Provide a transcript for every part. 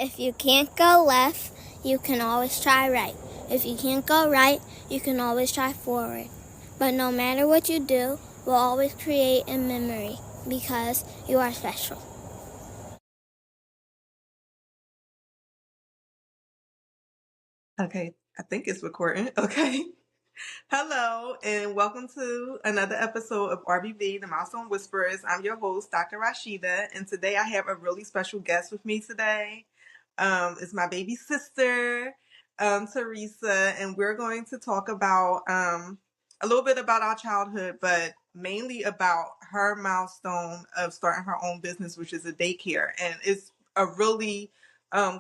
If you can't go left, you can always try right. If you can't go right, you can always try forward. But no matter what you do, we'll always create a memory because you are special. Okay, I think it's recording. Okay. Hello, and welcome to another episode of RBV, the Milestone Whisperers. I'm your host, Dr. Rashida, and today I have a really special guest with me today. It's my baby sister, Teresa, and we're going to talk about a little bit about our childhood, but mainly about her milestone of starting her own business, which is a daycare. And it's a really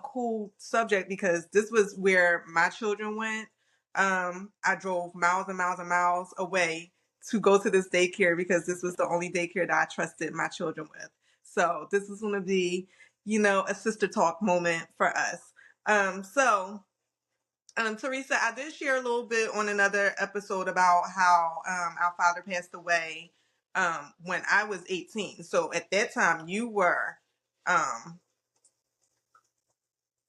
cool subject because this was where my children went. I drove miles and miles and miles away to go to this daycare because this was the only daycare that I trusted my children with. So this is going to be, a sister talk moment for us. Teresa, I did share a little bit on another episode about how our father passed away when I was 18. So at that time, you were, I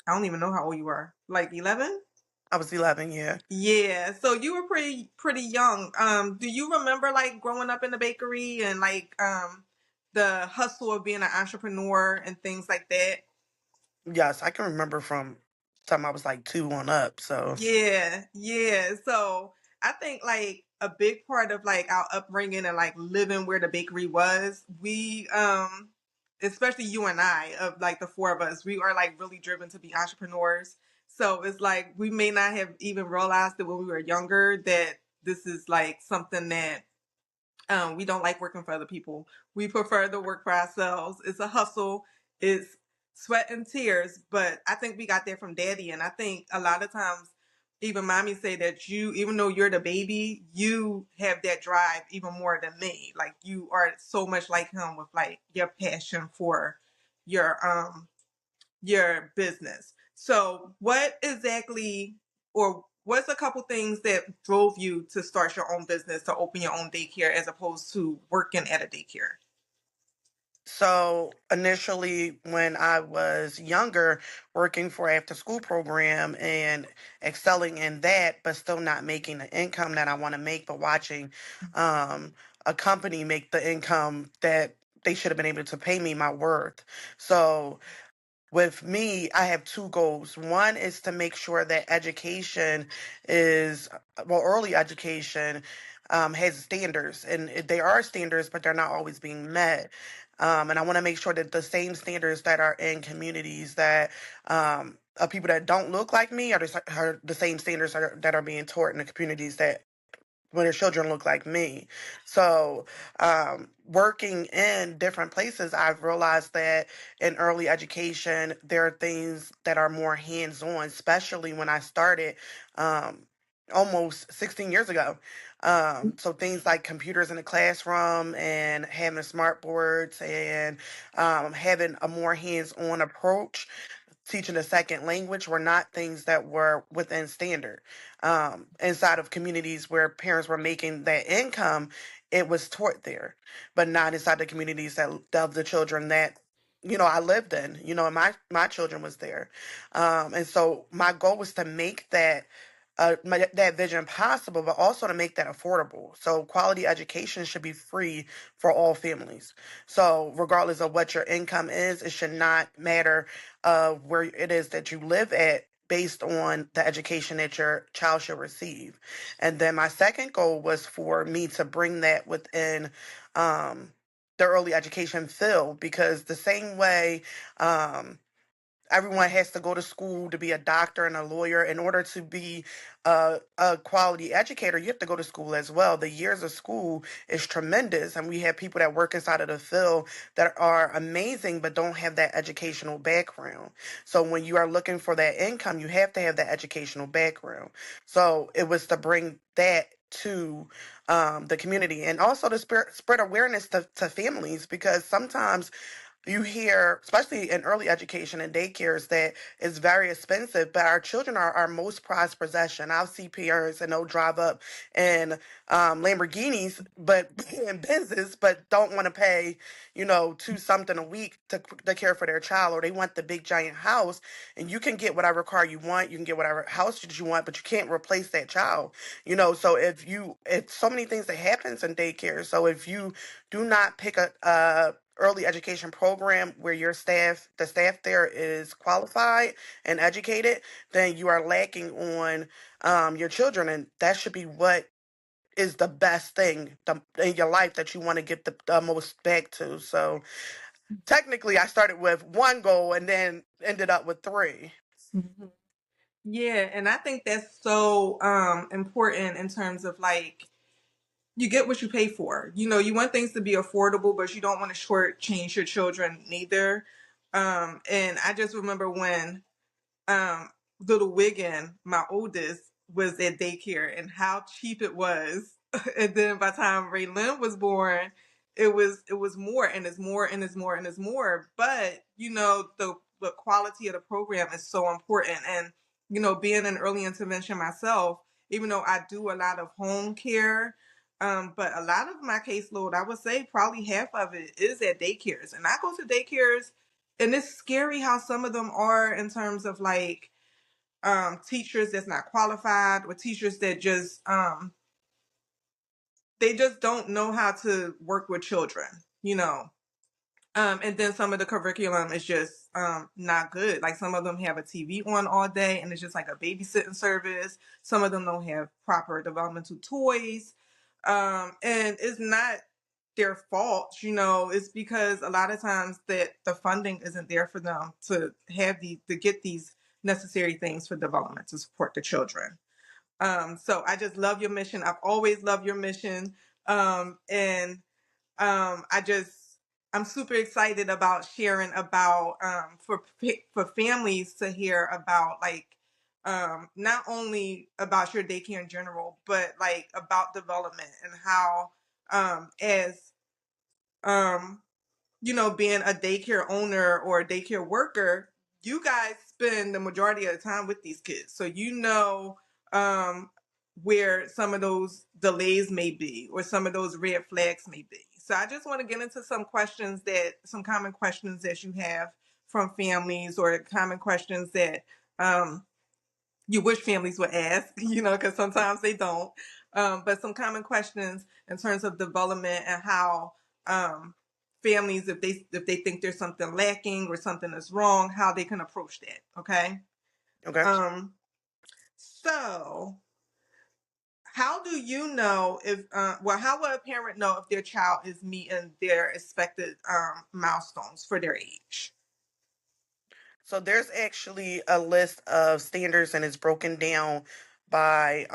don't even know how old you were, like 11? I was 11, yeah. Yeah, so you were pretty young. Do you remember like growing up in the bakery and like the hustle of being an entrepreneur and things like that? Yes, I can remember from the time I was like 2 on up. So Yeah. So I think like a big part of like our upbringing and like living where the bakery was, we especially you and I, of like the four of us, we are like really driven to be entrepreneurs. So it's like we may not have even realized that when we were younger that this is like something that we don't like working for other people. We prefer to work for ourselves. It's a hustle. It's sweat and tears. But I think we got that from daddy. And I think a lot of times, even mommy say that you, even though you're the baby, you have that drive even more than me. Like you are so much like him with like your passion for your business. So what exactly, or what's a couple things that drove you to start your own business, to open your own daycare as opposed to working at a daycare? so initially when I was younger, working for after school program and excelling in that, but still not making the income that I want to make, but watching um a company make the income that they should have been able to pay me my worth. So with me, I have two goals. One is to make sure that education is, well, early education has standards, and there are standards, but they're not always being met. And I want to make sure that the same standards that are in communities that of people that don't look like me are the same standards that are being taught in the communities that when their children look like me. So, working in different places, I've realized that in early education, there are things that are more hands on, especially when I started almost 16 years ago. So, things like computers in the classroom and having smart boards and having a more hands on approach, teaching a second language were not things that were within standard. Inside of communities where parents were making that income, it was taught there, but not inside the communities that of the children that I lived in. And my children was there, and so my goal was to make that vision possible, but also to make that affordable. So quality education should be free for all families. So regardless of what your income is, it should not matter where it is that you live at based on the education that your child should receive. And then my second goal was for me to bring that within the early education field, because the same way everyone has to go to school to be a doctor and a lawyer. In order to be a quality educator, you have to go to school as well. The years of school is tremendous, and we have people that work inside of the field that are amazing but don't have that educational background. So when you are looking for that income, you have to have that educational background. So it was to bring that to the community, and also to spread awareness to families, because sometimes you hear, especially in early education and daycares, that it's very expensive, but our children are our most prized possession. I'll see parents and they'll drive up in Lamborghinis, but in Benzes, but don't want to pay, two something a week to care for their child, or they want the big giant house. And you can get whatever car you want, you can get whatever house that you want, but you can't replace that child. So it's so many things that happens in daycare. So if you do not pick a early education program where the staff there is qualified and educated, then you are lacking on your children, and that should be what is the best thing in your life that you want to get the most back to. So technically, I started with one goal and then ended up with three. Mhm. Yeah, and I think that's so important in terms of like you get what you pay for. You want things to be affordable, but you don't want to shortchange your children neither. And I just remember when um, little Wiggin, my oldest, was at daycare and how cheap it was. And then by the time Raylyn was born, it was more and it's more and it's more and it's more. But the quality of the program is so important. And being an early intervention myself, even though I do a lot of home care, but a lot of my caseload, I would say probably half of it is at daycares. And I go to daycares and it's scary how some of them are in terms of like teachers that's not qualified or teachers that just they just don't know how to work with children. And then some of the curriculum is just not good. Like some of them have a TV on all day and it's just like a babysitting service. Some of them don't have proper developmental toys. And it's not their fault. It's because a lot of times that the funding isn't there for them to have to get these necessary things for development to support the children. So I just love your mission. I've always loved your mission. And I'm super excited about sharing about for families to hear about like not only about your daycare in general, but like about development and how as um being a daycare owner or a daycare worker, you guys spend the majority of the time with these kids. So um, where some of those delays may be or some of those red flags may be. So I just want to get into some common questions that you have from families or common questions that you wish families would ask, because sometimes they don't. But some common questions in terms of development and how families, if they think there's something lacking or something is wrong, how they can approach that. Okay. Okay. So how do you know how will a parent know if their child is meeting their expected milestones for their age? So there's actually a list of standards and it's broken down by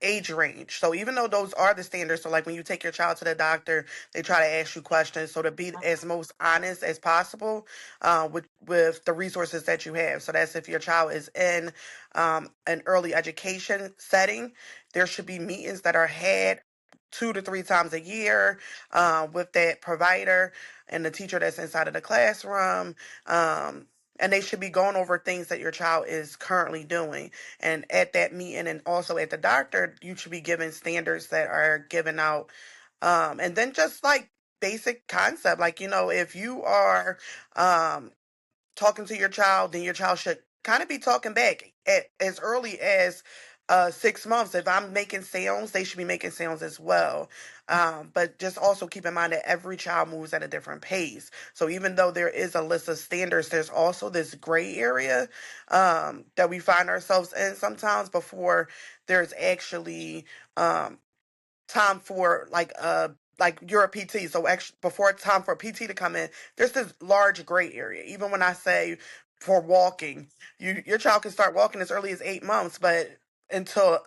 age range. So even though those are the standards, so like when you take your child to the doctor, they try to ask you questions. So to be as most honest as possible with the resources that you have. So that's if your child is in an early education setting, there should be meetings that are had 2 to 3 times a year with that provider and the teacher that's inside of the classroom. And they should be going over things that your child is currently doing. And at that meeting and also at the doctor, you should be given standards that are given out. And then just like basic concept, like, if you are um, talking to your child, then your child should kind of be talking back at as early as 6 months. If I'm making sounds, they should be making sounds as well. But just also keep in mind that every child moves at a different pace. So even though there is a list of standards, there's also this gray area that we find ourselves in sometimes before there's actually time for like you're a PT. So actually before it's time for a PT to come in, there's this large gray area. Even when I say for walking, your child can start walking as early as 8 months, but until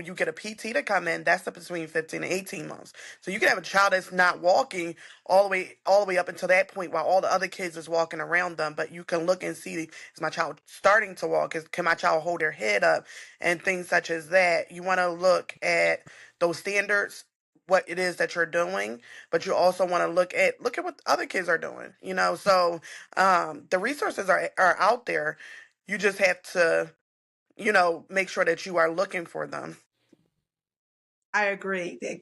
you get a PT to come in, that's up between 15 and 18 months. So you can have a child that's not walking all the way up until that point while all the other kids is walking around them. But you can look and see, is my child starting to walk? Can my child hold their head up? And things such as that. You want to look at those standards what it is that you're doing, but you also want to look at what other kids are doing, so the resources are out there. You just have to, make sure that you are looking for them. I agree. That,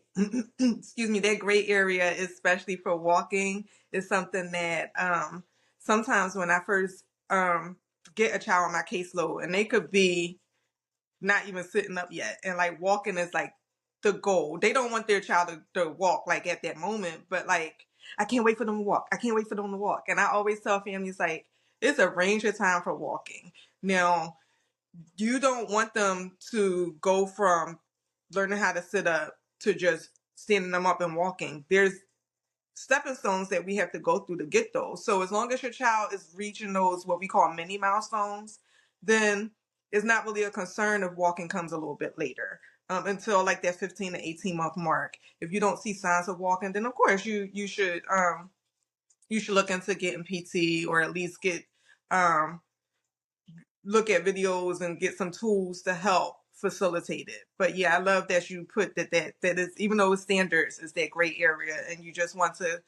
excuse me, that gray area, especially for walking, is something that sometimes when I first get a child on my caseload, and they could be not even sitting up yet, and like walking is like the goal. They don't want their child to walk like at that moment, but like I can't wait for them to walk. I can't wait for them to walk. And I always tell families like it's a range of time for walking. Now, you don't want them to go from learning how to sit up to just standing them up and walking. There's stepping stones that we have to go through to get those. So as long as your child is reaching those what we call mini milestones, then it's not really a concern if walking comes a little bit later. Until like that 15 to 18-month mark. If you don't see signs of walking, then of course you should look into getting PT, or at least get um look at videos and get some tools to help facilitate it. But yeah, I love that you put that is, even though it's standards, is that gray area, and you just want to,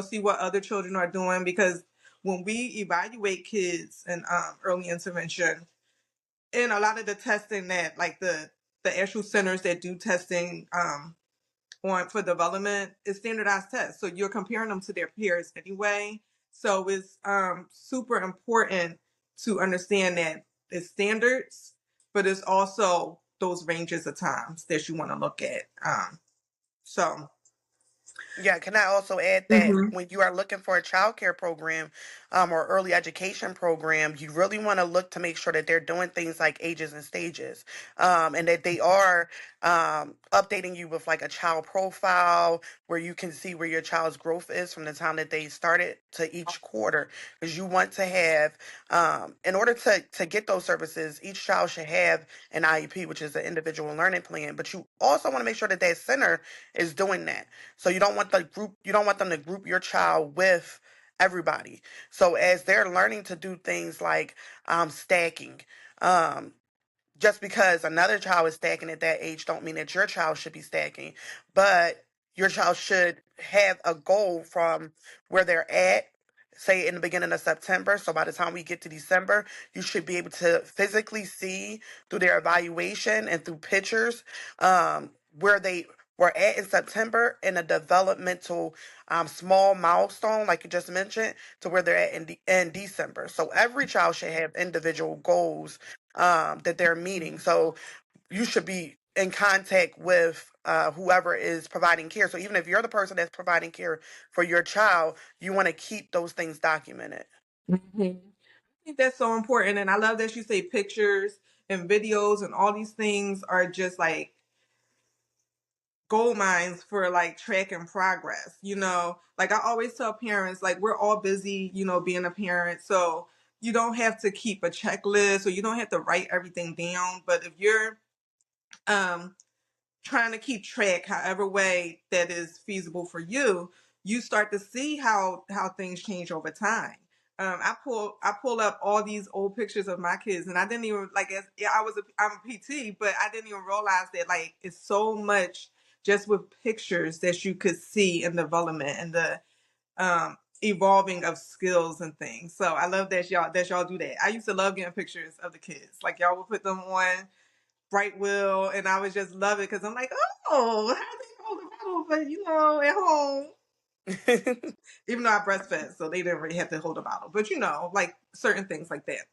see what other children are doing, because when we evaluate kids in early intervention, and a lot of the testing that like the actual centers that do testing on for development is standardized tests. So you're comparing them to their peers anyway. So it's super important to understand that it's standards, but it's also those ranges of times that you want to look at. So Yeah, can I also add that mhm. when you are looking for a child care program, or early education program, you really want to look to make sure that they're doing things like ages and stages, and that they are updating you with like a child profile where you can see where your child's growth is from the time that they started to each quarter. Because you want to have, in order to get those services, each child should have an IEP, which is an individual learning plan. But you also want to make sure that that center is doing that. So you don't want them to group your child with everybody. So as they're learning to do things like stacking, um, just because another child is stacking at that age don't mean that your child should be stacking, but your child should have a goal from where they're at, say in the beginning of September. So by the time we get to December, you should be able to physically see through their evaluation and through pictures, where they were at in September in a developmental small milestone, like you just mentioned, to where they're at in December. So every child should have individual goals that they're meeting. So you should be in contact with whoever is providing care. So even if you're the person that's providing care for your child, you want to keep those things documented. I think that's so important, and I love that you say pictures and videos and all these things are just like gold mines for like tracking progress. Like I always tell parents, like we're all busy, being a parent. So you don't have to keep a checklist, or you don't have to write everything down. But if you're um trying to keep track however way that is feasible for you, you start to see how things change over time. I pull up all these old pictures of my kids, and I didn't even like. Yeah, I'm a PT, but I didn't even realize that like it's so much just with pictures that you could see in development and the evolving of skills and things. So I love that y'all do that. I used to love getting pictures of the kids. Like y'all would put them on Bright Will, and I would just love it because I'm like, oh, how they hold the bottle, but at home, even though I breastfed, so they didn't really have to hold a bottle, but like certain things like that.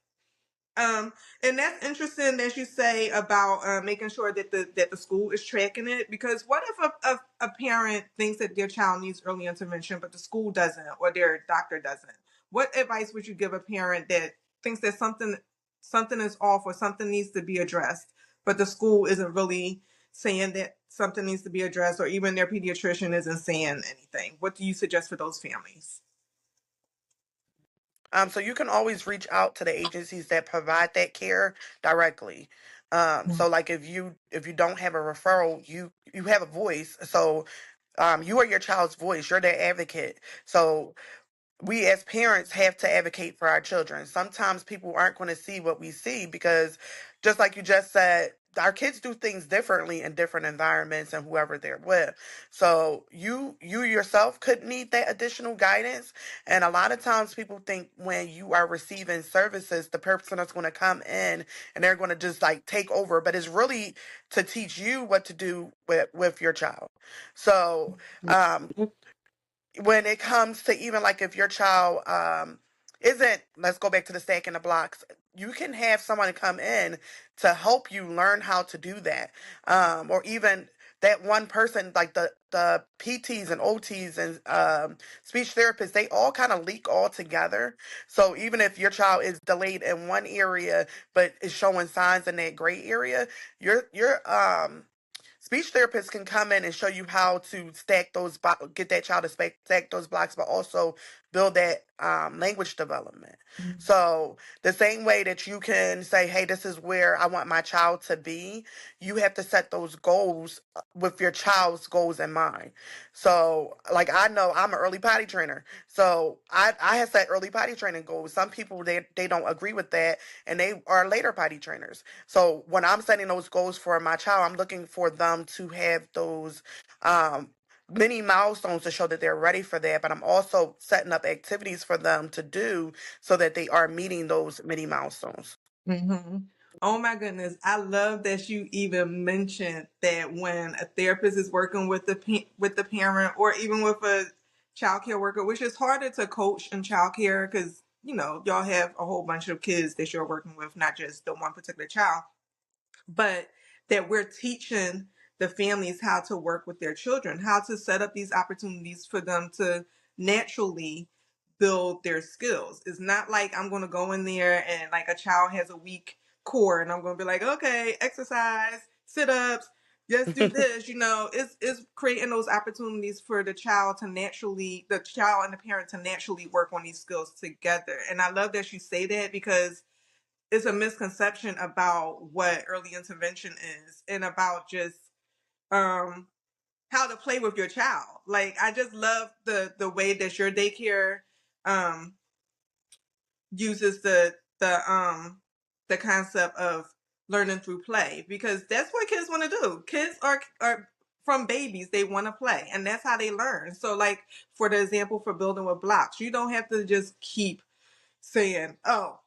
And that's interesting that you say about making sure that the school is tracking it, because what if a parent thinks that their child needs early intervention, but the school doesn't, or their doctor doesn't? What advice would you give a parent that thinks that something is off, or something needs to be addressed, but the school isn't really saying that something needs to be addressed, or even their pediatrician isn't saying anything? What do you suggest for those families? So you can always reach out to the agencies that provide that care directly. So like if you don't have a referral, you have a voice. So you are your child's voice. You're their advocate. So we as parents have to advocate for our children. Sometimes people aren't going to see what we see because, just like you just said, our kids do things differently in different environments and whoever they're with. So you yourself could need that additional guidance. And a lot of times people think when you are receiving services, the person is going to come in and they're going to just like take over, but it's really to teach you what to do with your child. So um, when it comes to even like if your child isn't, let's go back to the stack in the blocks, you can have someone come in to help you learn how to do that, or even that one person, like the PTs and OTs and speech therapists, they all kind of leak all together. So even if your child is delayed in one area but is showing signs in that gray area, your speech therapists can come in and show you how to get that child to stack those blocks, but also build that language development. So the same way that you can say, "Hey, this is where I want my child to be," you have to set those goals with your child's goals in mind. So, like I know I'm an early potty trainer, so I have set early potty training goals. Some people they don't agree with that, and they are later potty trainers. So when I'm setting those goals for my child, I'm looking for them to have those um, many milestones to show that they're ready for that. But I'm also setting up activities for them to do so that they are meeting those many milestones. Hmm. Oh my goodness. I love that you even mentioned that when a therapist is working with with the parent or even with a child care worker, which is harder to coach in child care because, y'all have a whole bunch of kids that you're working with, not just the one particular child, but that we're teaching the families how to work with their children, how to set up these opportunities for them to naturally build their skills. It's not like I'm going to go in there and like a child has a weak core and I'm going to be like, okay, exercise, sit ups, just do this. It's creating those opportunities for the child and the parent to naturally work on these skills together. And I love that you say that because it's a misconception about what early intervention is and about just um how to play with your child. Like I just love the way that your daycare um uses the concept of learning through play because that's what kids want to do. Kids are from babies, they want to play and that's how they learn. So like for the example for building with blocks, you don't have to just keep saying, "Oh,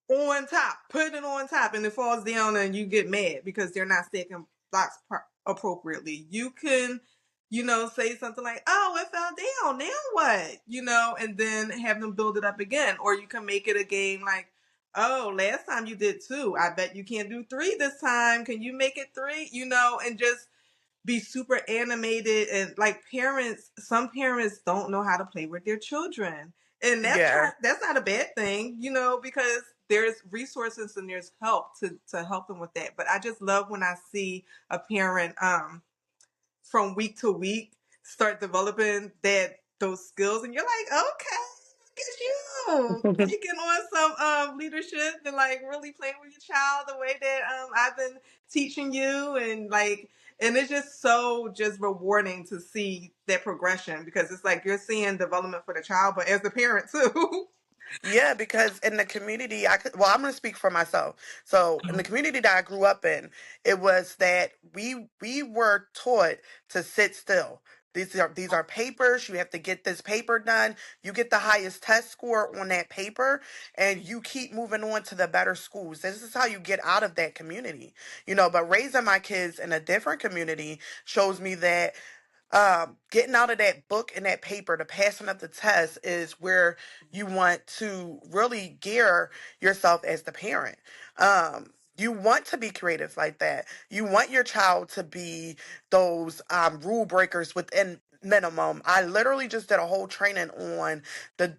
on top, put it on top," and it falls down and you get mad because they're not stacking blocks appropriately. You can, say something like, "Oh, it fell down. Now what?" And then have them build it up again. Or you can make it a game like, "Oh, last time you did 2. I bet you can't do 3 this time. Can you make it 3?" And just be super animated. And like some parents don't know how to play with their children, and Yeah. that's not a bad thing, because there's resources and there's help to help them with that. But I just love when I see a parent from week to week start developing those skills, and you're like, okay, look at you taking on some leadership and like really playing with your child the way that I've been teaching you, and it's just so just rewarding to see that progression because it's like you're seeing development for the child, but as the parent too. Yeah, because in the community, I'm going to speak for myself. So, in the community that I grew up in, it was that we were taught to sit still. These are papers. You have to get this paper done. You get the highest test score on that paper, and you keep moving on to the better schools. This is how you get out of that community, But raising my kids in a different community shows me that getting out of that book and that paper, the passing of the test is where you want to really gear yourself as the parent. You want to be creative like that. You want your child to be those rule breakers within minimum. I literally just did a whole training on the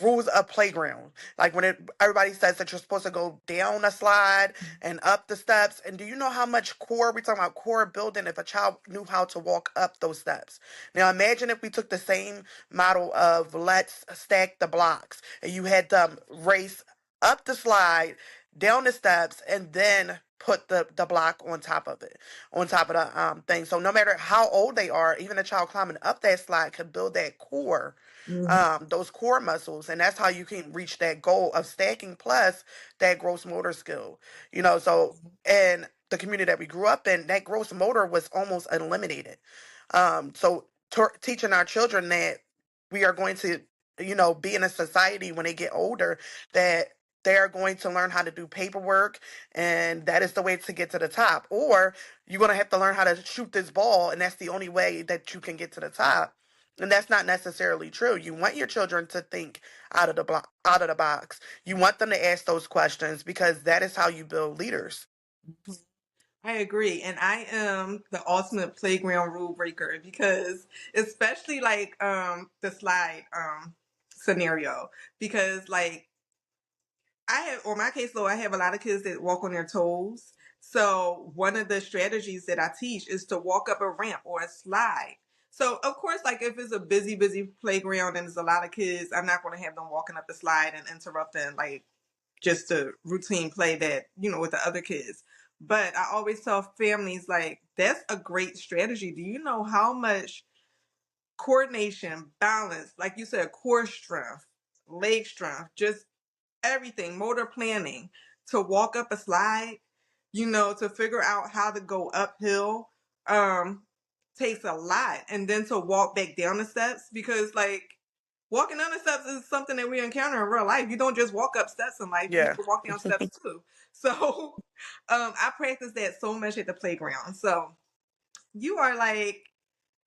rules of playground. Like when everybody says that you're supposed to go down a slide and up the steps. And do you know how much core we're talking about core building if a child knew how to walk up those steps? Now imagine if we took the same model of let's stack the blocks and you had them race up the slide, down the steps, and then put the block on top of it, on top of the thing. So no matter how old they are, even a child climbing up that slide could build that core, those core muscles, and that's how you can reach that goal of stacking plus that gross motor skill. So and the community that we grew up in, that gross motor was almost eliminated. So teaching our children that we are going to, be in a society when they get older, that they are going to learn how to do paperwork, and that is the way to get to the top. Or you're going to have to learn how to shoot this ball, and that's the only way that you can get to the top. And that's not necessarily true. You want your children to think out of the box. You want them to ask those questions, because that is how you build leaders. I agree. And I am the ultimate playground rule breaker because especially like the slide scenario. Because like I have, or my case though, I have a lot of kids that walk on their toes. So one of the strategies that I teach is to walk up a ramp or a slide. So of course, like if it's a busy playground and there's a lot of kids, I'm not going to have them walking up the slide and interrupting like just a routine play that, with the other kids. But I always tell families like that's a great strategy. Do you know how much coordination, balance, like you said, core strength, leg strength, just everything, motor planning to walk up a slide, to figure out how to go uphill, takes a lot. And then to walk back down the steps, because like walking down the steps is something that we encounter in real life. You don't just walk up steps in life, you Yeah. can walk down steps too. So I practice that so much at the playground. So you are like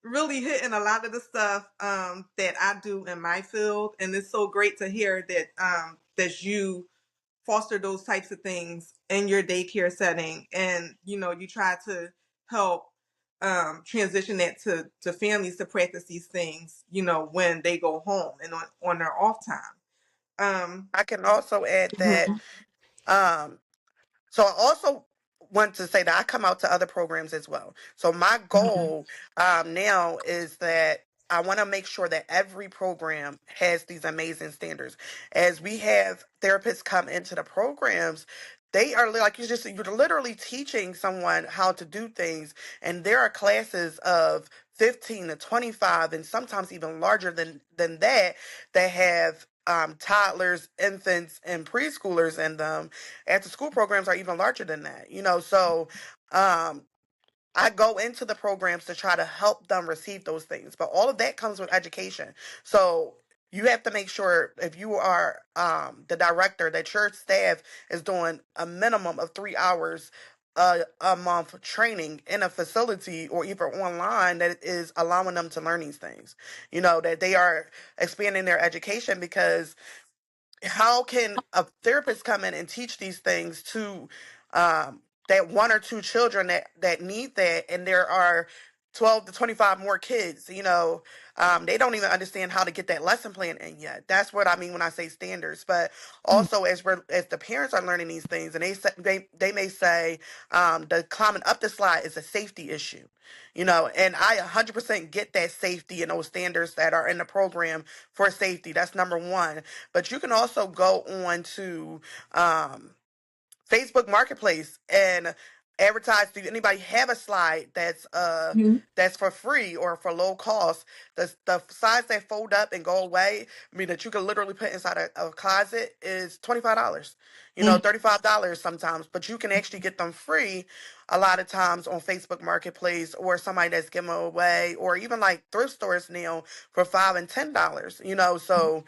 really hitting a lot of the stuff that I do in my field, and it's so great to hear that you foster those types of things in your daycare setting, and you try to help transition that to families to practice these things when they go home and on their off time. I can also add that. Mhm. Um, So I also want to say that I come out to other programs as well. So my goal now is that I want to make sure that every program has these amazing standards. As we have therapists come into the programs, they are like you're literally teaching someone how to do things, and there are classes of 15 to 25, and sometimes even larger than that have toddlers, infants, and preschoolers in them. After school programs are even larger than that. So um, I go into the programs to try to help them receive those things. But all of that comes with education. So you have to make sure, if you are the director, that your staff is doing a minimum of 3 hours a month training in a facility or either online that is allowing them to learn these things. That they are expanding their education, because how can a therapist come in and teach these things to that one or two children that need that, and there are 12 to 25 more kids? They don't even understand how to get that lesson plan in yet. That's what I mean when I say standards. But also, as the parents are learning these things, and they may say the climbing up the slide is a safety issue. And I 100% get that safety and those standards that are in the program for safety. That's number one. But you can also go on to um, Facebook Marketplace and advertise. Do anybody have a slide Mhm. that's for free or for low cost? The slides that fold up and go away, I mean, that you can literally put inside a closet, is $25. $35 sometimes, but you can actually get them free a lot of times on Facebook Marketplace, or somebody that's giving them away, or even like thrift stores now for $5 and $10. So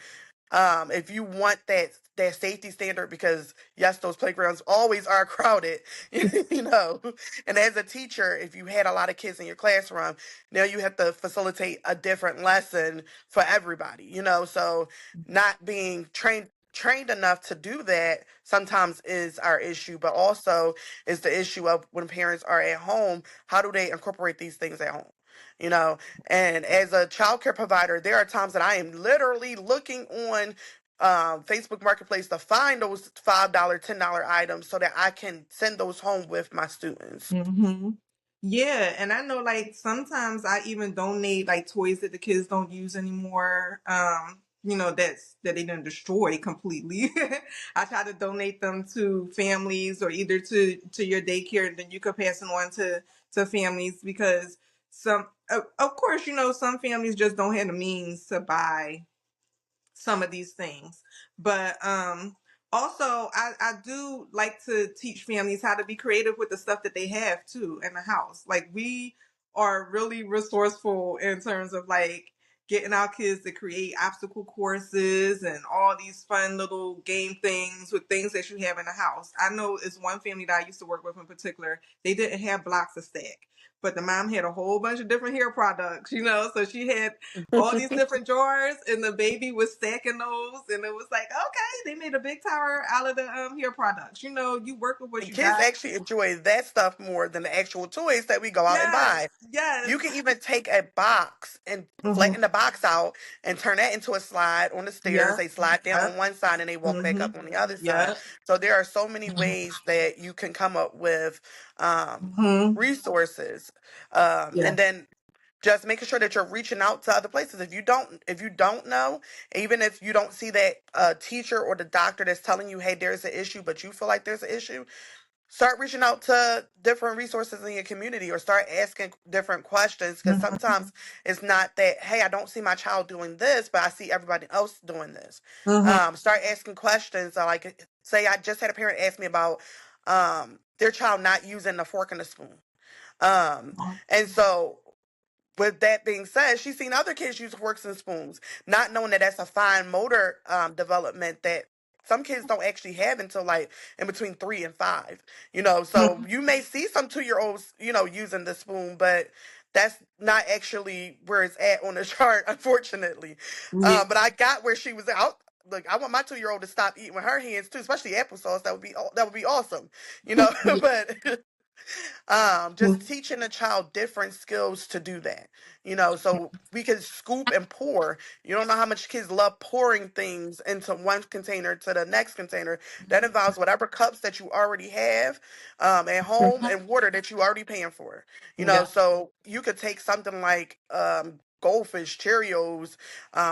if you want that safety standard, because yes, those playgrounds always are crowded, you know. And as a teacher, if you had a lot of kids in your classroom, now you have to facilitate a different lesson for everybody. So not being trained enough to do that sometimes is our issue, but also is the issue of when parents are at home, how do they incorporate these things at home? you know and as a childcare provider, there are times that I am literally looking on Facebook Marketplace to find those $5, $10 items so that I can send those home with my students. Mm-hmm. Yeah, and I know like sometimes I even donate like toys that the kids don't use anymore. That they didn't destroy completely. I try to donate them to families, or either to your daycare, and then you could pass them on to families, because of course, some families just don't have the means to buy some of these things. But Also, I do like to teach families how to be creative with the stuff that they have too in the house. Like, we are really resourceful in terms of like getting our kids to create obstacle courses and all these fun little game things with things that you have in the house. I know it's one family that I used to work with in particular. They didn't have blocks to stack, but the mom had a whole bunch of different hair products, so she had all these different drawers, and the baby was stacking those, and it was like, okay, they made a big tower out of the hair products. You work with what And you kids got. actually enjoy that stuff more than the actual toys that we go out and Yes, buy. yes. You can even take a box and Mm-hmm. flatten the box out and turn that into a slide on the stairs. Yep. They slide down Yep. on one side and they walk back Mm-hmm. up on the other side. Yep. So there are so many ways that you can come up with Mm-hmm. resources. Yeah. And then just making sure that you're reaching out to other places. If you don't know, even if you don't see that teacher or the doctor that's telling you, hey, there's an issue, but you feel like there's an issue, start reaching out to different resources in your community or start asking different questions, because Mm-hmm. sometimes it's not that, hey, I don't see my child doing this, but I see everybody else doing this. Mm-hmm. Start asking questions. Like, say I just had a parent ask me about their child not using the fork and the spoon. um and so, with that being said, she's seen other kids use forks and spoons, not knowing that that's a fine motor development that some kids don't actually have until like in between 3 and 5. So you may see some 2 year olds, using the spoon, but that's not actually where it's at on the chart, unfortunately. Yeah. But I got where she was out. Look, I want my 2 year old to stop eating with her hands too, especially applesauce. That would be awesome, but just teaching a child different skills to do that. So we can scoop and pour. You don't know how much kids love pouring things into one container to the next container. That involves whatever cups that you already have at home and water that you already paying for. Yeah. So you could take something like goldfish, Cheerios,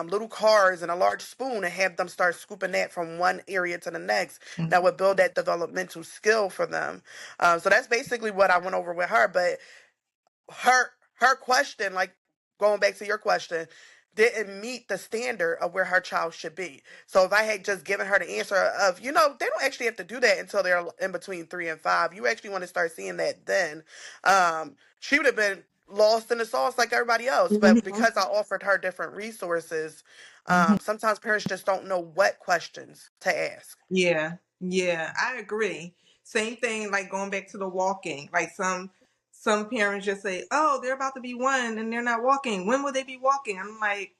little cars, and a large spoon, and have them start scooping that from one area to the next. That would build that developmental skill for them. So that's basically what I went over with her. But her question, like going back to your question, didn't meet the standard of where her child should be. So if I had just given her the answer of, they don't actually have to do that until they're in between 3 and 5. You actually want to start seeing that then. She would have been lost in the sauce like everybody else. But Mm-hmm. because I offered her different resources, Mm-hmm. sometimes parents just don't know what questions to ask. Yeah, yeah, I agree. Same thing, like going back to the walking. Like some parents just say, "Oh, they're about to be one and they're not walking. When will they be walking?" I'm like,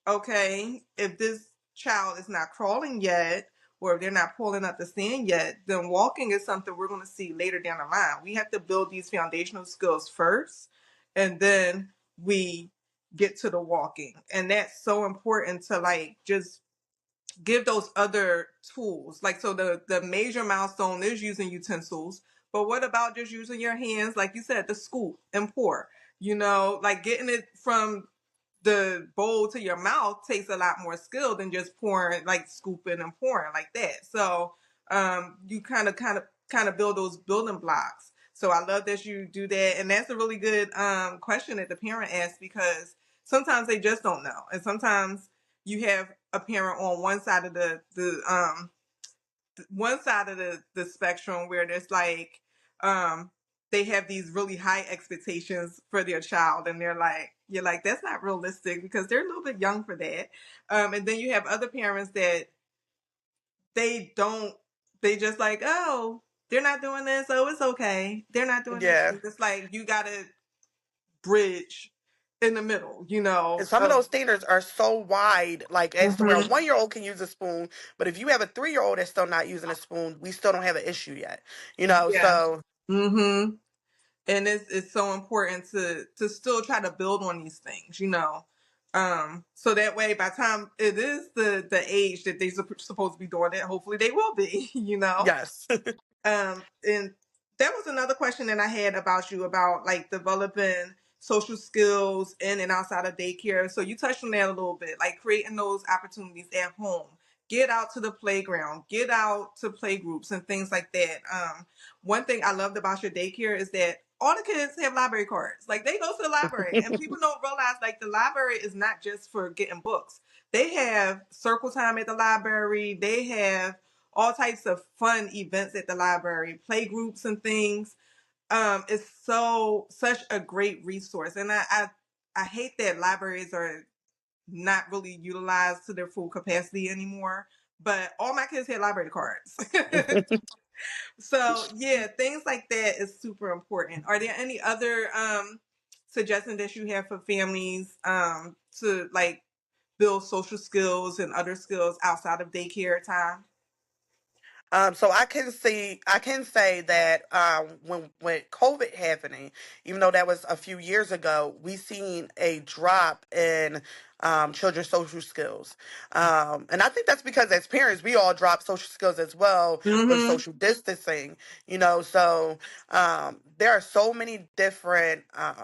okay, if this child is not crawling yet, or if they're not pulling up the stand yet, then walking is something we're going to see later down the line. We have to build these foundational skills first, and then we get to the walking. And that's so important to like just give those other tools. Like, so the major milestone is using utensils, but what about just using your hands, like you said, to scoop and pour? Like getting it from the bowl to your mouth takes a lot more skill than just pouring, like scooping and pouring like that. So you kind of build those building blocks. So I love that you do that, and that's a really good question that the parent asks, because sometimes they just don't know, and sometimes you have a parent on one side of the spectrum where there's like they have these really high expectations for their child, and you're like, that's not realistic because they're a little bit young for that. And then you have other parents that they don't they just like, oh, they're not doing this, oh, it's okay, they're not doing this. Yeah. And it's like you gotta bridge in the middle, And some of those standards are so wide, like as to where a Mhm. 1 year old can use a spoon, but if you have a 3 year old that's still not using a spoon, we still don't have an issue yet. Yeah. So Mm-hmm. And it's so important to still try to build on these things. So that way, by the time it is the age that they're supposed to be doing it, hopefully they will be. yes. And that was another question that I had about you, about like developing social skills in and outside of daycare. So you touched on that a little bit, like creating those opportunities at home. Get out to the playground, get out to play groups and things like that. One thing I loved about your daycare is that all the kids have library cards. Like, they go to the library, and people don't realize like the library is not just for getting books. They have circle time at the library. They have all types of fun events at the library, play groups and things. It's such a great resource. And I hate that libraries are not really utilized to their full capacity anymore. But all my kids had library cards. So yeah, things like that is super important. Are there any other suggestions that you have for families to like build social skills and other skills outside of daycare time? So I can say that when COVID happening, even though that was a few years ago, we seen a drop in children's social skills, and I think that's because as parents we all drop social skills as well with Mm-hmm. social distancing. So there are so many different.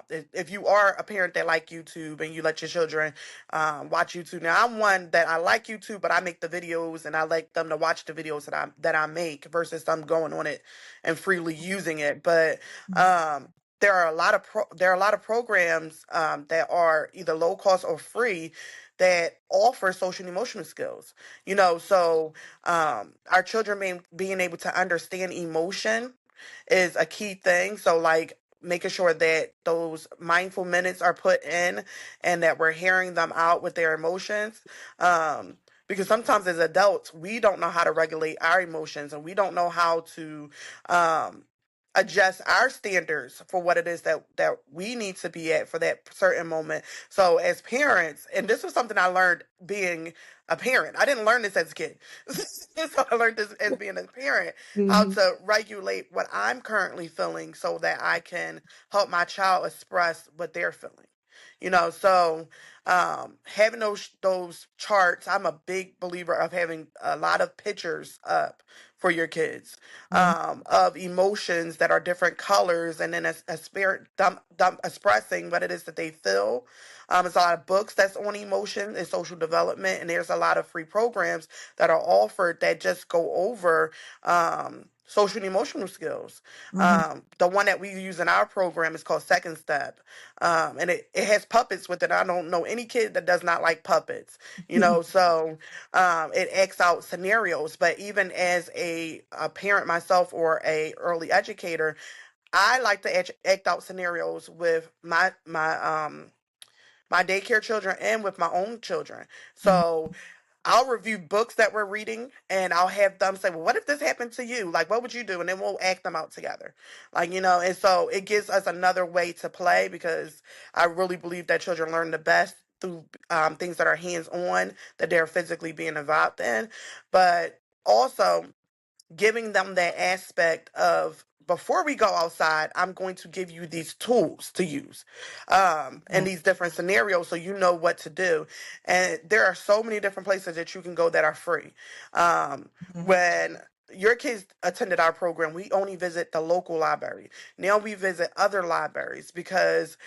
If you are a parent that like YouTube and you let your children watch YouTube. Now I'm one that I like YouTube, but I make the videos and I like them to watch the videos that I make versus them going on it and freely using it. But um, there are a lot of programs that are either low cost or free that offer social and emotional skills. So our children being able to understand emotion is a key thing. So like making sure that those mindful minutes are put in and that we're hearing them out with their emotions. Because sometimes as adults, we don't know how to regulate our emotions and we don't know how to um, adjust our standards for what it is that we need to be at for that certain moment. So as parents, and this was something I learned being a parent. I didn't learn this as a kid. So I learned this as being a parent, how Mm-hmm. to regulate what I'm currently feeling so that I can help my child express what they're feeling. So having those charts, I'm a big believer of having a lot of pictures up for your kids of emotions that are different colors, and then a spirit expressing what it is that they feel. There's a lot of books that's on emotion and social development, and there's a lot of free programs that are offered that just go over social and emotional skills. Mm-hmm. The one that we use in our program is called Second Step, and it has puppets with it. I don't know any kid that does not like puppets, so it acts out scenarios. But even as a parent myself or a early educator, I like to act out scenarios with my daycare children and with my own children. So I'll review books that we're reading and I'll have them say, well, what if this happened to you? Like, what would you do? And then we'll act them out together. And so it gives us another way to play because I really believe that children learn the best through things that are hands on, that they're physically being involved in. But also, giving them that aspect of before we go outside, I'm going to give you these tools to use in these different scenarios so you know what to do. And there are so many different places that you can go that are free. When your kids attended our program, we only visit the local library. Now we visit other libraries because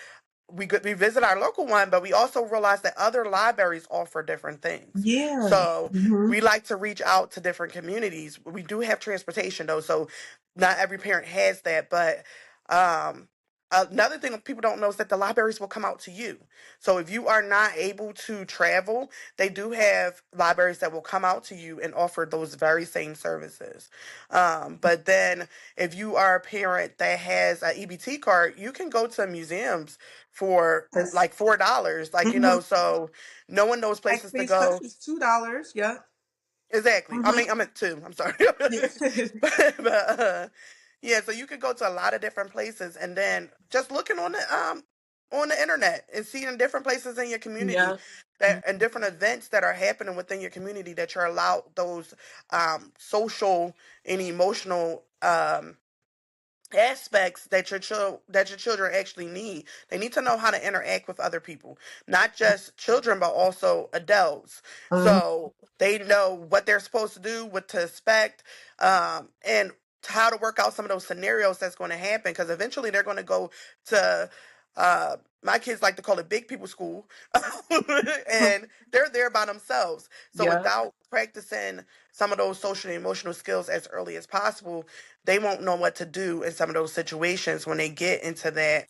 we visit our local one, but we also realize that other libraries offer different things. Yeah. So Mm-hmm. we like to reach out to different communities. We do have transportation though, so not every parent has that. But um, another thing people don't know is that the libraries will come out to you. So if you are not able to travel, they do have libraries that will come out to you and offer those very same services. But then if you are a parent that has an EBT card, you can go to museums for Yes. like $4, Mm-hmm. so knowing those places to Backspace Touch go. is $2. Yep. Exactly. I Mm-hmm. mean, I'm at two. I'm sorry. Yeah. but yeah, so you could go to a lot of different places, and then just looking on the internet and seeing different places in your community Yeah. that and different events that are happening within your community that you're allowed those social and emotional aspects that that your children actually need. They need to know how to interact with other people, not just children but also adults. Mm-hmm. So they know what they're supposed to do, what to expect, and how to work out some of those scenarios that's going to happen because eventually they're going to go to my kids like to call it big people school and they're there by themselves. So Yeah. without practicing some of those social and emotional skills as early as possible, they won't know what to do in some of those situations when they get into that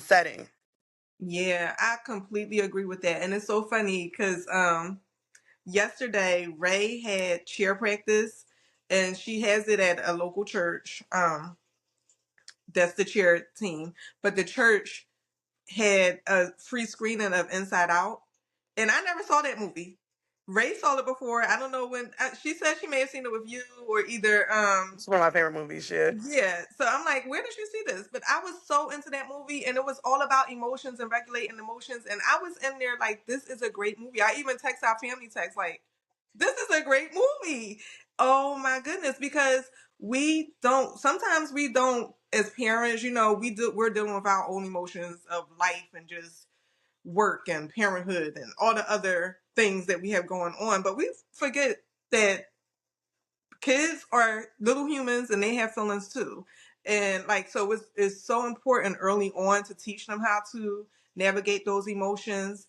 setting. Yeah, I completely agree with that. And it's so funny because yesterday Ray had cheer practice and she has it at a local church. That's the cheer team, but the church had a free screening of Inside Out, and I never saw that movie. Ray saw it before. I don't know when. She said she may have seen it with you or either. It's one of my favorite movies. Yeah. Yeah. So I'm like, where did you see this? But I was so into that movie, and it was all about emotions and regulating emotions. And I was in there like, this is a great movie. I even text our family text like, this is a great movie. Oh my goodness, because we don't. Sometimes we don't, as parents. We're dealing with our own emotions of life and just work and parenthood and all the other things that we have going on. But we forget that kids are little humans and they have feelings too. And like, so it's so important early on to teach them how to navigate those emotions.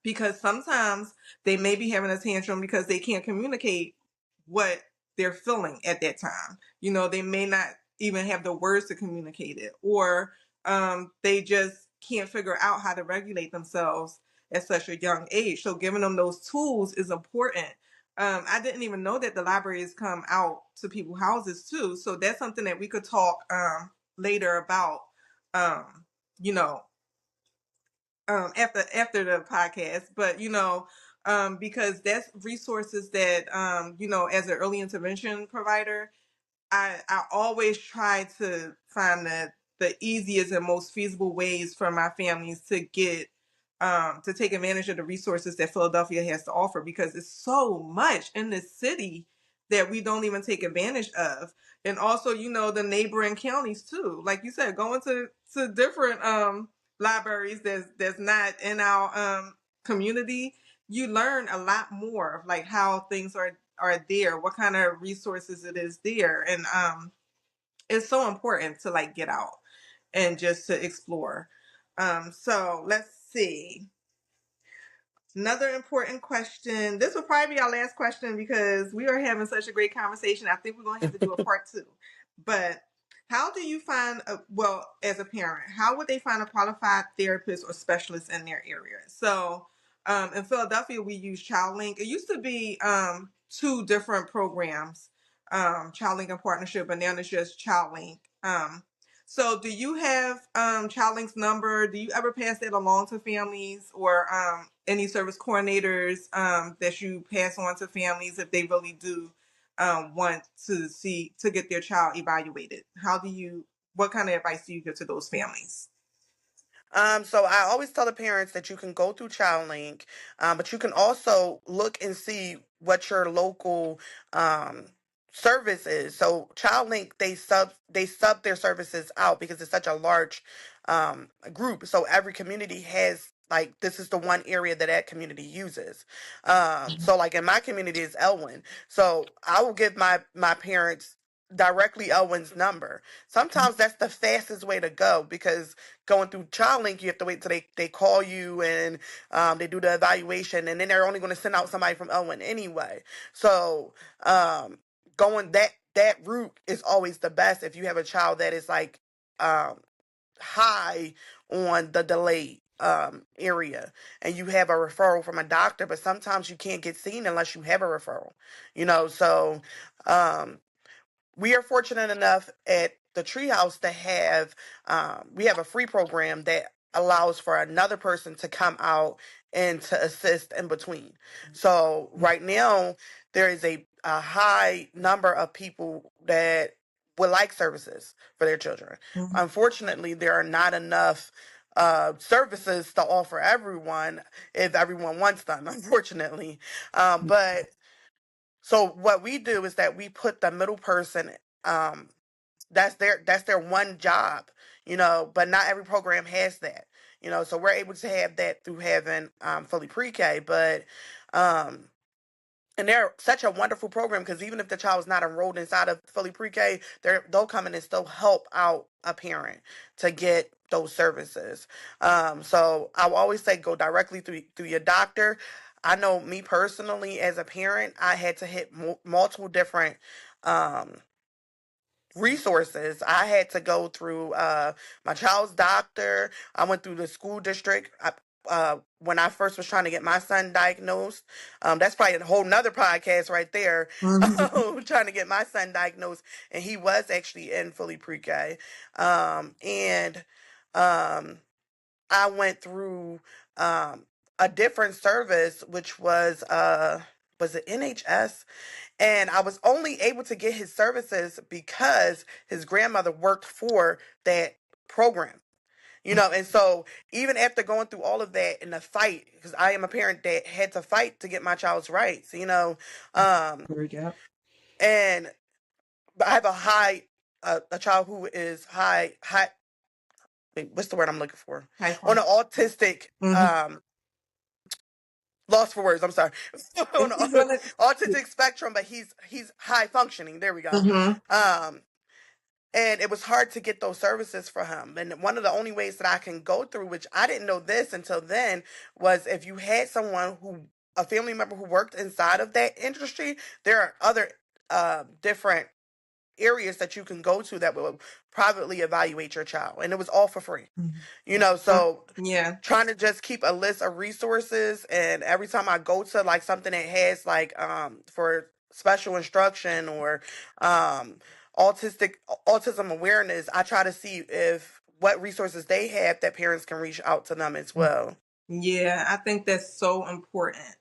Because sometimes they may be having a tantrum because they can't communicate what they're feeling at that time. They may not even have the words to communicate it, or they just can't figure out how to regulate themselves at such a young age. So giving them those tools is important. I didn't even know that the libraries come out to people's houses too. So that's something that we could talk later about. You know, after the podcast, but because that's resources that as an early intervention provider, I always try to find the easiest and most feasible ways for my families to get to take advantage of the resources that Philadelphia has to offer, because it's so much in this city that we don't even take advantage of. And also, the neighboring counties too. Like you said, going to different libraries that's not in our community, you learn a lot more of like how things are there, what kind of resources it is there. And it's so important to like get out and just to explore. So let's see. Another important question. This will probably be our last question because we are having such a great conversation. I think we're going to have to do a part 2. But how do you find, as a parent, how would they find a qualified therapist or specialist in their area? So in Philadelphia, we use ChildLink. It used to be 2 different programs, ChildLink and Partnership, but now it's just ChildLink. So do you have ChildLink's number? Do you ever pass that along to families, or any service coordinators that you pass on to families if they really do want to get their child evaluated? What kind of advice do you give to those families? So I always tell the parents that you can go through ChildLink, but you can also look and see what your local service is. So ChildLink, they sub their services out because it's such a large group. So every community has, like, this is the one area that community uses. So like in my community is Elwyn. So I will give my parents directly Elwyn's number. Sometimes that's the fastest way to go, because going through ChildLink, you have to wait till they call you and they do the evaluation, and then they're only going to send out somebody from Elwyn anyway. So going that route is always the best if you have a child that is like um, high on the delay area, and you have a referral from a doctor, but sometimes you can't get seen unless you have a referral. So um, we are fortunate enough at the treehouse to have we have a free program that allows for another person to come out and to assist in between. So right now there is a high number of people that would like services for their children. Mhm. Unfortunately, there are not enough services to offer everyone if everyone wants them, unfortunately. But so what we do is that we put the middle person, um, that's their one job, but not every program has that. So we're able to have that through having fully pre-K, but um and they're such a wonderful program, because even if the child is not enrolled inside of fully pre-K, they'll come in and still help out a parent to get those services. So I will always say go directly through your doctor. I know me personally as a parent, I had to hit multiple different um, resources. I had to go through my child's doctor. I went through the school district. when I first was trying to get my son diagnosed. That's probably a whole nother podcast right there. Mhm. Trying to get my son diagnosed, and he was actually in fully pre-K. And I went through a different service, which was it NHS? And I was only able to get his services because his grandmother worked for that program. And so even after going through all of that in the fight, because I am a parent that had to fight to get my child's rights, Yep. and I have a child who is high, wait, what's the word I'm looking for? High On an function. autistic, Mhm. lost for words, I'm sorry. On And an he's gonna. autistic spectrum, but he's high functioning. There we go. Mhm. Um, and it was hard to get those services for him. And one of the only ways that I can go through, which I didn't know this until then, was if you had a family member who worked inside of that industry, there are other different areas that you can go to that will privately evaluate your child. And it was all for free. Mhm. So Yeah. trying to just keep a list of resources, and every time I go to like something that has like for special instruction or um autism awareness, I try to see if what resources they have that parents can reach out to them as well. Yeah, I think that's so important.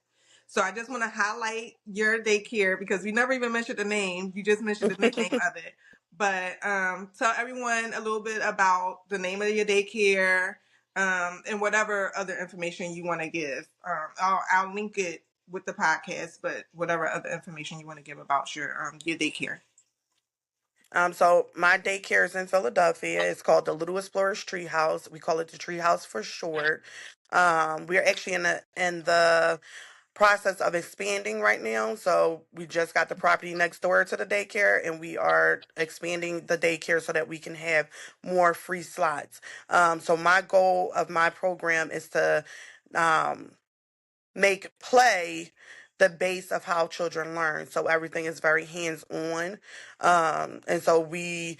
So I just want to highlight your daycare because we never even mentioned the name. You just mentioned the nickname of it. But tell everyone a little bit about the name of your daycare, and whatever other information you want to give. I'll link it with the podcast, but whatever other information you want to give about your daycare. So my daycare is in Philadelphia. It's called the Little Explorers Treehouse. We call it the Treehouse for short. We're actually in the process of expanding right now. So we just got the property next door to the daycare, and we are expanding the daycare so that we can have more free slots. So my goal of my program is to um, make play the base of how children learn. So everything is very hands on. And so we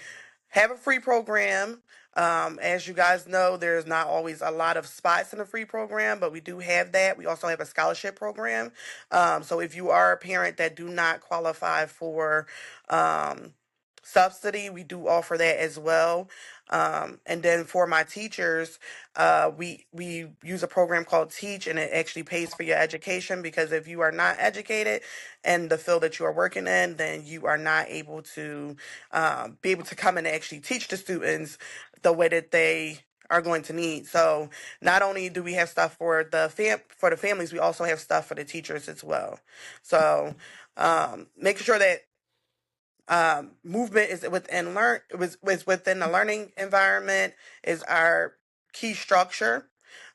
have a free program. As you guys know, there's not always a lot of spots in the free program, but we do have that. We also have a scholarship program. So if you are a parent that do not qualify for subsidy, we do offer that as well. And then for my teachers, we use a program called Teach, and it actually pays for your education, because if you are not educated in the field that you are working in, then you are not able to be able to come and actually teach the students the way that they are going to need. So not only do we have stuff for the families, we also have stuff for the teachers as well. So making sure that movement is within the learning environment is our key structure.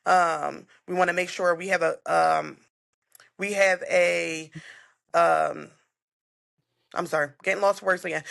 We want to make sure we have a I'm sorry, getting lost for words again.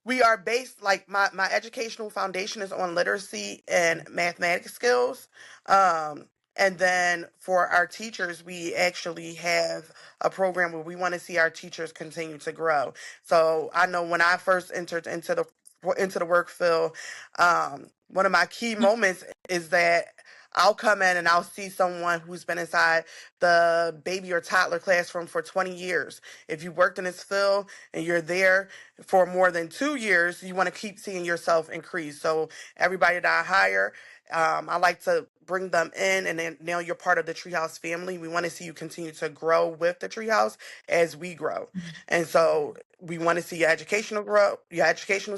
We are based, like, my educational foundation is on literacy and mathematics skills. And then for our teachers, we actually have a program where we want to see our teachers continue to grow. So I know when I first entered into the work field, one of my key moments is that I'll come in and I'll see someone who's been inside the baby or toddler classroom for 20 years. If you worked in this field and you're there for more than 2 years, you want to keep seeing yourself increase. So everybody that I hire, I like to bring them in, and then now you're part of the Treehouse family. We want to see you continue to grow with the Treehouse as we grow. And so we want to see your educational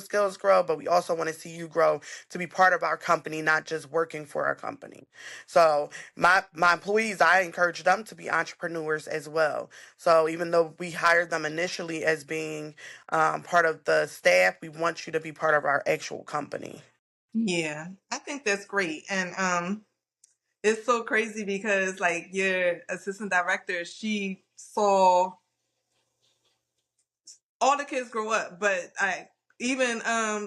skills grow, but we also want to see you grow to be part of our company, not just working for our company. So my employees, I encourage them to be entrepreneurs as well. So even though we hired them initially as being part of the staff, we want you to be part of our actual company. Yeah, I think that's great. And it's so crazy because like your assistant director, she saw all the kids grow up, but I even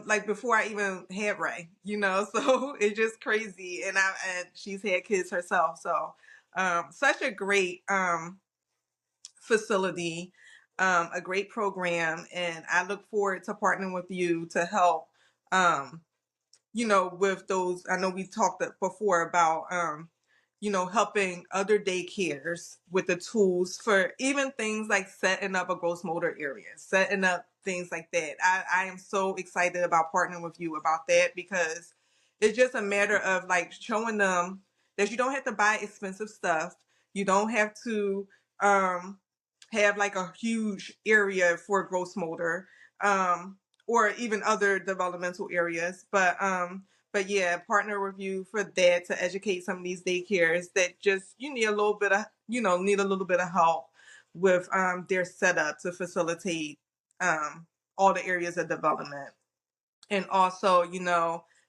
like before I even had Ray, so it's just crazy. And she's had kids herself. So such a great facility, a great program, and I look forward to partnering with you to help with those, I know we talked before about, helping other daycares with the tools for even things like setting up a gross motor area, setting up things like that. I am so excited about partnering with you about that, because it's just a matter of like showing them that you don't have to buy expensive stuff. You don't have to have like a huge area for gross motor, or even other developmental areas. But yeah, partner with you for that, to educate some of these daycares that just need a little bit of help with their setup to facilitate all the areas of development. And also,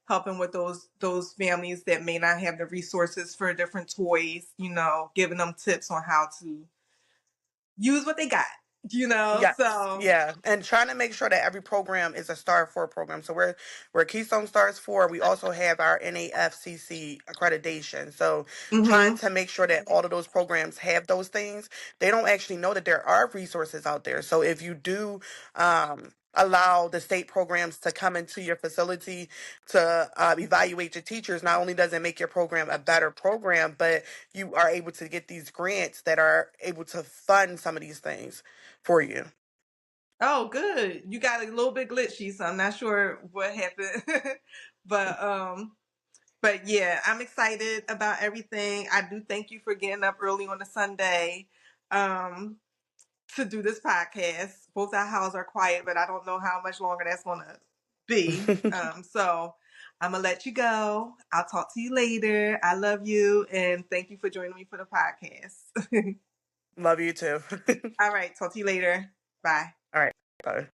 helping with those families that may not have the resources for different toys, giving them tips on how to use what they got, Yes, so. yeah, and trying to make sure that every program is a Star 4 program. So we're Keystone Stars 4. We also have our NAFCC accreditation. So trying Mhm. to make sure that all of those programs have those things. They don't actually know that there are resources out there. So if you do allow the state programs to come into your facility to evaluate your teachers, not only does it make your program a better program, but you are able to get these grants that are able to fund some of these things for you. Oh, good. You got a little bit glitchy, so I'm not sure what happened. but but yeah, I'm excited about everything. I do thank you for getting up early on a Sunday to do this podcast. Both our houses are quiet, but I don't know how much longer that's gonna be. So I'm gonna let you go. I'll talk to you later. I love you, and thank you for joining me for the podcast. Love you too. All right, talk to you later. Bye. All right. Bye.